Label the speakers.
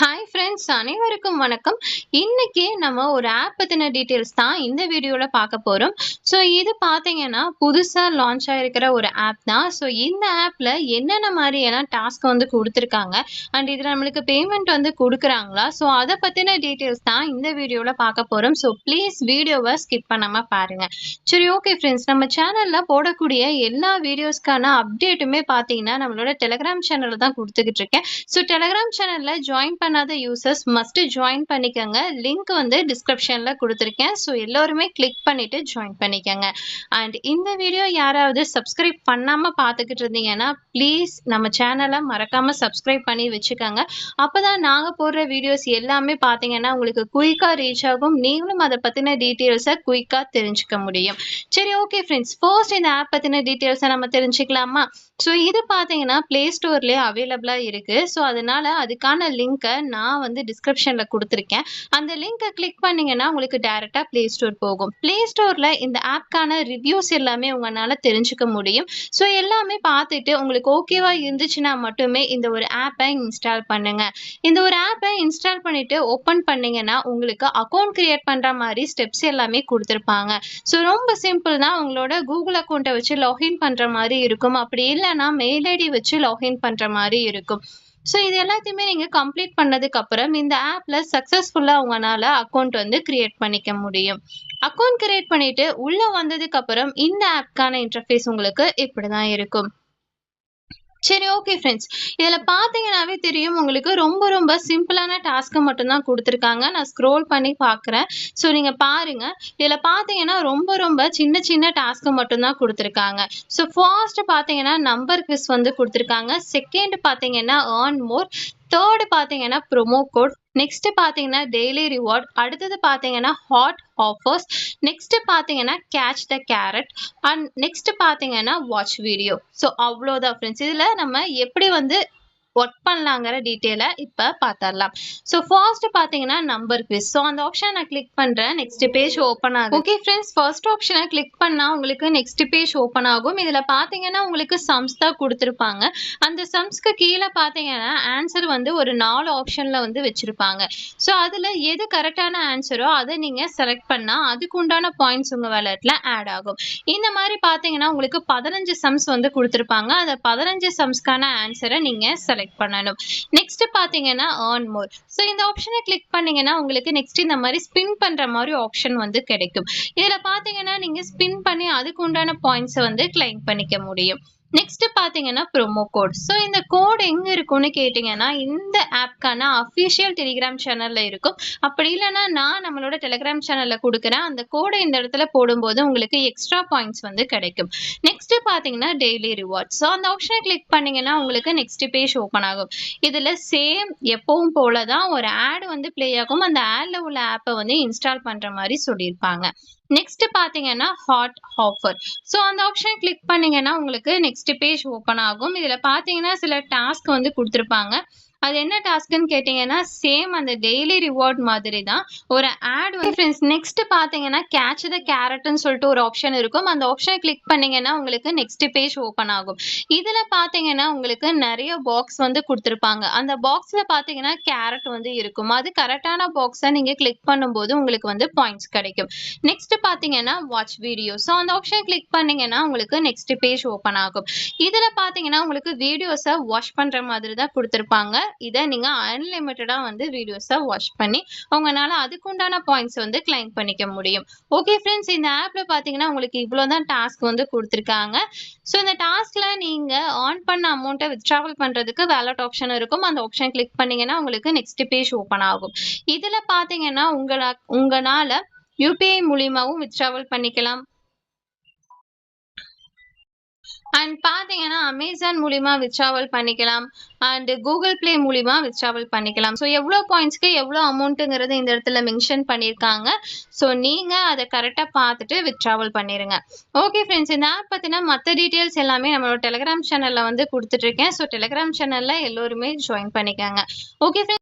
Speaker 1: Hi friends, அனைவருக்கும் வணக்கம். இன்னைக்கு நம்ம ஒரு ஆப் பத்தின டீட்டெயில்ஸ் தான் இந்த வீடியோல பார்க்க போறோம். ஸோ இது பார்த்தீங்கன்னா புதுசா லான்ச் ஆயிருக்கிற ஒரு ஆப் தான். ஸோ இந்த ஆப்ல என்னென்ன மாதிரியான டாஸ்க் வந்து கொடுத்துருக்காங்க அண்ட் இதுல நம்மளுக்கு பேமெண்ட் வந்து கொடுக்குறாங்களா, ஸோ அதை பத்தின டீட்டெயில்ஸ் தான் இந்த வீடியோல பார்க்க போறோம். ஸோ ப்ளீஸ் வீடியோவை ஸ்கிப் பண்ணாம பாருங்க. சரி, ஓகே ஃப்ரெண்ட்ஸ், நம்ம சேனல்ல போடக்கூடிய எல்லா வீடியோஸ்க்கான அப்டேட்டுமே பார்த்தீங்கன்னா நம்மளோட டெலிகிராம் சேனல்ல தான் கொடுத்துக்கிட்டு இருக்கேன். ஸோ டெலிகிராம் சேனல்ல ஜாயின் பண்ணாத யூசர்ஸ் மஸ்ட் ஜாயின் பண்ணிக்கங்க. லிங்க் வந்து டிஸ்கிரிப்ஷன்ல கொடுத்துருக்கேன். ஸோ எல்லோருமே கிளிக் பண்ணிட்டு ஜாயின் பண்ணிக்கங்க. அண்ட் இந்த வீடியோ யாராவது சப்ஸ்கிரைப் பண்ணாம பார்த்துக்கிட்டு இருந்தீங்கன்னா ப்ளீஸ் நம்ம சேனலை மறக்காம சப்ஸ்கிரைப் பண்ணி வச்சுக்கோங்க. அப்பதான் நாங்க போடுற வீடியோஸ் எல்லாமே பார்த்தீங்கன்னா உங்களுக்கு குயிக்கா ரீச் ஆகும். நீங்களும் அதை பத்தின டீட்டெயில்ஸை குயிக்கா தெரிஞ்சுக்க முடியும். சரி, ஓகே ஃப்ரெண்ட்ஸ், ஃபர்ஸ்ட் இந்த ஆப் பத்தின டீட்டெயில்ஸை நம்ம தெரிஞ்சுக்கலாமா? ஸோ இது பார்த்தீங்கன்னா பிளே ஸ்டோர்லேயே அவைலபிளாக இருக்குது. ஸோ அதனால அதுக்கான லிங்க்கை நான் வந்து டிஸ்கிரிப்ஷனில் கொடுத்துருக்கேன். அந்த லிங்கை கிளிக் பண்ணிங்கன்னா உங்களுக்கு டைரெக்டாக பிளே ஸ்டோர் போகும். பிளே ஸ்டோரில் இந்த ஆப்க்கான ரிவ்யூஸ் எல்லாமே உங்களால் தெரிஞ்சுக்க முடியும். ஸோ எல்லாமே பார்த்துட்டு உங்களுக்கு ஓகேவா இருந்துச்சுன்னா மட்டுமே இந்த ஒரு ஆப்பை இன்ஸ்டால் பண்ணுங்க. இந்த ஒரு ஆப்பை இன்ஸ்டால் பண்ணிட்டு ஓப்பன் பண்ணீங்கன்னா உங்களுக்கு அக்கௌண்ட் கிரியேட் பண்ணுற மாதிரி ஸ்டெப்ஸ் எல்லாமே கொடுத்துருப்பாங்க. ஸோ ரொம்ப சிம்பிள் தான். உங்களோட கூகுள் அக்கௌண்ட்டை வச்சு லாகின் பண்ணுற மாதிரி இருக்கும். அப்படி இல்லைன்னா மெயில் ஐடி வச்சு லாகின் பண்ணுற மாதிரி இருக்கும். ஸோ இது எல்லாத்தையுமே நீங்கள் கம்ப்ளீட் பண்ணதுக்கு அப்புறம் இந்த ஆப்பில் சக்ஸஸ்ஃபுல்லாக உங்களால் அக்கௌண்ட் வந்து கிரியேட் பண்ணிக்க முடியும். அக்கௌண்ட் கிரியேட் பண்ணிட்டு உள்ளே வந்ததுக்கு அப்புறம் இந்த ஆப்க்கான இன்டர்ஃபேஸ் உங்களுக்கு இப்படி தான் இருக்கும். சரி, ஓகே ஃப்ரெண்ட்ஸ், இதில் பார்த்தீங்கன்னாவே தெரியும் உங்களுக்கு ரொம்ப ரொம்ப சிம்பிளான டாஸ்க்கை மட்டும்தான் கொடுத்துருக்காங்க. நான் ஸ்க்ரோல் பண்ணி பார்க்குறேன். ஸோ நீங்கள் பாருங்கள், இதில் பார்த்தீங்கன்னா ரொம்ப ரொம்ப சின்ன சின்ன டாஸ்க்கை மட்டும்தான் கொடுத்துருக்காங்க. ஸோ ஃபர்ஸ்ட் பார்த்தீங்கன்னா நம்பர் குவிஸ் வந்து கொடுத்துருக்காங்க. செகண்ட் பார்த்தீங்கன்னா ஏர்ன் மோர். தேர்டு பார்த்தீங்கன்னா ப்ரோமோ கோட். நெக்ஸ்ட் பார்த்தீங்கன்னா டெய்லி ரிவார்ட். அடுத்தது பார்த்தீங்கன்னா ஹாட் ஆஃபர்ஸ். நெக்ஸ்ட் பார்த்தீங்கன்னா catch the carrot. And next பார்த்தீங்கன்னா வாட்ச் வீடியோ. ஸோ அவ்வளோதான் ஃப்ரெண்ட்ஸ். இதில் நம்ம எப்படி வந்து ஒர்க் பண்ணலாங்கிற டீட்டெயிலை இப்போ பார்த்துடலாம். ஸோ ஃபர்ஸ்ட் பார்த்தீங்கன்னா நம்பர் குவிஸ். ஸோ அந்த ஆப்ஷன் நான் கிளிக் பண்ணுறேன். நெக்ஸ்ட் பேஜ் ஓப்பன் ஆகும். ஓகே ஃப்ரெண்ட்ஸ், ஃபர்ஸ்ட் ஆப்ஷனை கிளிக் பண்ணால் உங்களுக்கு நெக்ஸ்ட் பேஜ் ஓப்பன் ஆகும். இதில் பார்த்தீங்கன்னா உங்களுக்கு சம்ஸ் தான் கொடுத்துருப்பாங்க. அந்த சம்ஸ்க்கு கீழே பார்த்தீங்கன்னா ஆன்சர் வந்து ஒரு 4 ஆப்ஷனில் வந்து வச்சுருப்பாங்க. ஸோ அதில் எது கரெக்டான ஆன்சரோ அதை நீங்கள் செலக்ட் பண்ணால் அதுக்கு உண்டான பாயிண்ட்ஸ் உங்கள் வேலெட்டில் ஆட் ஆகும். இந்த மாதிரி பார்த்தீங்கன்னா உங்களுக்கு 15 சம்ஸ் வந்து கொடுத்துருப்பாங்க. அந்த 15 சம்ஸ்க்கான ஆன்சரை நீங்கள் செலக்ட் பண்ணணும். நெக்ஸ்ட் பாத்தீங்கன்னா earn more. சோ இந்த ஆப்ஷனை கிளிக் பண்ணீங்கன்னா உங்களுக்கு நெக்ஸ்ட் இந்த மாதிரி ஸ்பின் பண்ற மாதிரி ஆப்ஷன் வந்து கிடைக்கும். இதுல பாத்தீங்கன்னா நீங்க ஸ்பின் பண்ணி அதுக்கு உண்டான பாயிண்ட்ஸ் வந்து கிளைம் பண்ணிக்க முடியும். நெக்ஸ்ட் பாத்தீங்கன்னா ப்ரோமோ கோட். ஸோ இந்த கோட் எங்க இருக்கும்னு கேட்டீங்கன்னா இந்த ஆப்க்கான அஃபிஷியல் டெலிகிராம் சேனல்ல இருக்கும். அப்படி இல்லைன்னா நான் நம்மளோட டெலிகிராம் சேனல்ல கொடுக்குறேன். அந்த கோடை இந்த இடத்துல போடும்போது உங்களுக்கு எக்ஸ்ட்ரா பாயிண்ட்ஸ் வந்து கிடைக்கும். நெக்ஸ்ட் பாத்தீங்கன்னா டெய்லி ரிவார்ட். ஸோ அந்த ஆப்ஷனை கிளிக் பண்ணீங்கன்னா உங்களுக்கு நெக்ஸ்ட் பேஜ் ஓப்பன் ஆகும். இதுல சேம் எப்பவும் போலதான் ஒரு ஆட் வந்து பிளே ஆகும். அந்த ஆட்ல உள்ள ஆப்பை வந்து இன்ஸ்டால் பண்ற மாதிரி சொல்லியிருப்பாங்க. நெக்ஸ்ட் பாத்தீங்கன்னா ஹாட் ஆஃபர். ஸோ அந்த ஆப்ஷன் கிளிக் பண்ணீங்கன்னா உங்களுக்கு நெக்ஸ்ட் பேஜ் ஓப்பன் ஆகும். இதுல பாத்தீங்கன்னா சில டாஸ்க் வந்து கொடுத்துருப்பாங்க. அது என்ன டாஸ்க்னு கேட்டீங்கன்னா சேம் அந்த டெய்லி ரிவார்ட் மாதிரி தான் ஒரு ஆட் வந்து ஃப்ரெண்ட்ஸ். நெக்ஸ்ட் பாத்தீங்கன்னா கேட்ச் த கேரட்னு சொல்லிட்டு ஒரு ஆப்ஷன் இருக்கும். அந்த ஆப்ஷனை கிளிக் பண்ணீங்கன்னா உங்களுக்கு நெக்ஸ்ட் பேஜ் ஓப்பன் ஆகும். இதுல பாத்தீங்கன்னா உங்களுக்கு நிறைய பாக்ஸ் வந்து கொடுத்துருப்பாங்க. அந்த பாக்ஸ்ல பாத்தீங்கன்னா கேரட் வந்து இருக்கும். அது கரெக்டான பாக்ஸை நீங்க கிளிக் பண்ணும்போது உங்களுக்கு வந்து பாயிண்ட்ஸ் கிடைக்கும். நெக்ஸ்ட் பாத்தீங்கன்னா வாட்ச் வீடியோ. ஸோ அந்த ஆப்ஷனை கிளிக் பண்ணீங்கன்னா உங்களுக்கு நெக்ஸ்ட் பேஜ் ஓப்பன் ஆகும். இதுல பாத்தீங்கன்னா உங்களுக்கு வீடியோஸை வாட்ச் பண்ற மாதிரி தான் கொடுத்துருப்பாங்க. இதை நீங்க அன்லிமிட்டடா வந்து வீடியோஸை வாட்ச் பண்ணி உங்களால அதுக்குண்டான பாயிண்ட்ஸ் வந்து கிளைம் பண்ணிக்க முடியும். ஓகே ஃப்ரெண்ட்ஸ், இந்த ஆப்ல பாத்தீங்கன்னா உங்களுக்கு இவ்வளவுதான் டாஸ்க் வந்து கொடுத்துருக்காங்க. ஸோ இந்த டாஸ்க்ல நீங்க ஆன் பண்ண அமௌண்ட்டை வித்ட்ராவல் பண்றதுக்கு வேலட் ஆப்ஷன் இருக்கும். அந்த ஆப்ஷன் கிளிக் பண்ணீங்கன்னா உங்களுக்கு நெக்ஸ்ட் பேஜ் ஓப்பன் ஆகும். இதுல பாத்தீங்கன்னா உங்களால யூபிஐ மூலியமாவும் வித்ட்ராவல் பண்ணிக்கலாம். அண்ட் பார்த்தீங்கன்னா அமேசான் மூலிமா வித்ட்ராவல் பண்ணிக்கலாம். அண்ட் கூகுள் பிளே மூலிமா வித்ட்ராவல் பண்ணிக்கலாம். ஸோ எவ்வளோ பாயிண்ட்ஸ்க்கு எவ்வளோ அமௌண்ட்டுங்கிறது இந்த இடத்துல மென்ஷன் பண்ணியிருக்காங்க. ஸோ நீங்கள் அதை கரெக்டாக பார்த்துட்டு வித்ட்ராவல் பண்ணிடுங்க. ஓகே ஃப்ரெண்ட்ஸ், இந்த ஆப் பற்றின மற்ற டீட்டெயில்ஸ் எல்லாமே நம்மளோட டெலிகிராம் சேனலில் வந்து கொடுத்துட்ருக்கேன். ஸோ டெலிகிராம் சேனலில் எல்லோருமே ஜாயின் பண்ணிக்கோங்க. Okay friends.